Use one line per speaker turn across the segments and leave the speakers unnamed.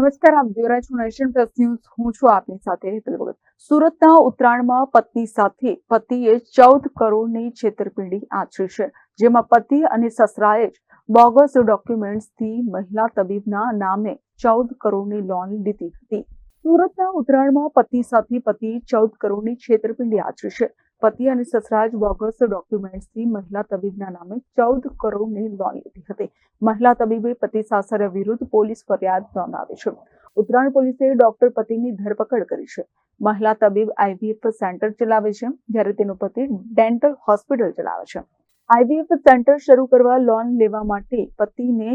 નમસ્કાર, આપ જોઈ રહ્યા છો નેશન પ્લસ ન્યૂઝ. હું છું આપની સાથે હેતલ ભગત. સુરતના ઉત્તરાયણમાં પત્ની સાથે પતિએ 14 કરોડની છેતરપિંડી આચરી છે, જેમાં પતિ અને સસરાએ જ બોગસ ડોક્યુમેન્ટ્સથી મહિલા તબીબના નામે 14 કરોડની લોન લીધી હતી. સુરતના ઉત્તરાયણમાં પત્ની સાથે પતિએ 14 કરોડની છેતરપિંડી આચરી છે. પતિ અને સસરાએ જ બોગસ ડોક્યુમેન્ટ્સથી મહિલા તબીબના નામે 14 કરોડની લોન લીધી હતી. મહિલા તબીબે પતિ સાસરિયા વિરુદ્ધ પોલીસ ફરિયાદ નોંધાવી છે. ઉત્તરાયણ પોલીસે ડોક્ટર પતિની ધરપકડ કરી છે. મહિલા તબીબ આઈવીએફ સેન્ટર ચલાવે છે, જ્યારે તેનો પતિ ડેન્ટલ હોસ્પિટલ ચલાવે છે. આઈવીએફ સેન્ટર શરૂ કરવા લોન લેવા માટે પતિને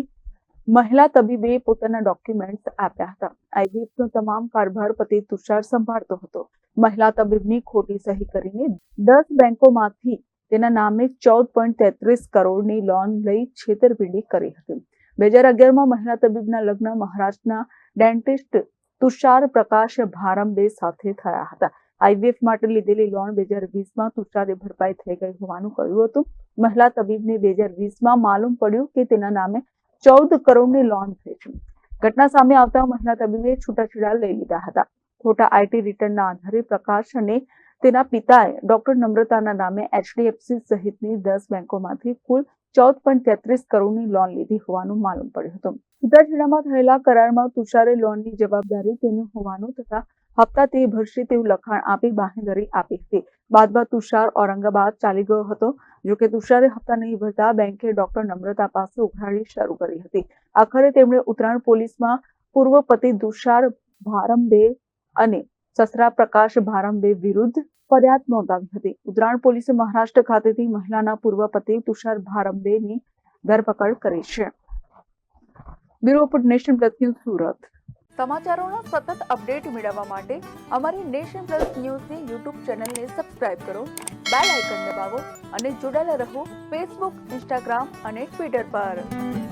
મહિલા તબીબે પોતાના ડોક્યુમેન્ટ્સ આપ્યા હતા. આઈવીએફનો તમામ કારભાર પતિ તુષાર સંભાળતો હતો. મહિલા તબીબની ખોટી સહી કરીને 10 બેંકોમાંથી તેના નામે 14.33 કરોડની લોન લઈ છેતરપિંડી કરી હતી. 2011માં મહિલા તબીબના લગ્ન મહારાષ્ટ્રના ડેન્ટિસ્ટ તુષાર પ્રકાશ ભારંબે સાથે થયા હતા. આઈવીએફ માટે લીધેલી લોન 2020માં તુષારે ભરપાઈ થઈ ગઈ હોવાનું કહ્યું હતું. મહિલા તબીબને 2020માં માલુમ પડ્યું કે તેના નામે 14 કરોડની લોન થઈ છે. ઘટના સામે આવતા મહિલા તબીબે છૂટાછેડા લઈ લીધા હતા. ખોટા આઈટી રિટર્નના આધારે પ્રકાશ અને તેના પિતાએ ડોક્ટર નમ્રતાના નામે એચડીએફસી સહિતની 10 બેંકોમાંથી કુલ 14.33 કરોડની લોન લીધી હોવાનું માલુમ પડ્યું હતું. છૂટાછેડામાં થયેલા કરારમાં તુષારે લોનની જવાબદારી તેની હોવાનું તથા હપ્તા તે ભરશે તેવું લખાણ આપી બાંહેધરી આપી હતી. બાદમાં તુષાર ઔરંગાબાદ ચાલી ગયો હતો. જોકે તુષારે હપ્તા નહીં ભરતા બેંકે ડોક્ટર નમ્રતા પાસે ઉઘરાણી શરૂ કરી હતી. આખરે તેમણે ઉત્તરાયણ પોલીસમાં પૂર્વ પતિ તુષાર ભારંબે અને સસરા પ્રકાશ ભારંબે વિરુદ્ધ ફરિયાદ નોંધાવી હતી. ઉત્તરાયણ પોલીસે મહારાષ્ટ્ર ખાતેથી મહિલાના પૂર્વ પતિ તુષાર ભારંબેની ધરપકડ કરી છે. Bureau report, Nation Plus News, Surat. સમાચારોના સતત અપડેટ મેળવવા માટે અમારી નેશન પ્લસ ન્યૂઝની યુટ્યુબ ચેનલને સબસ્ક્રાઇબ કરો, બેલ આઇકન દબાવો અને જોડાયેલા રહો ફેસબુક, ઇન્સ્ટાગ્રામ અને ટ્વિટર પર.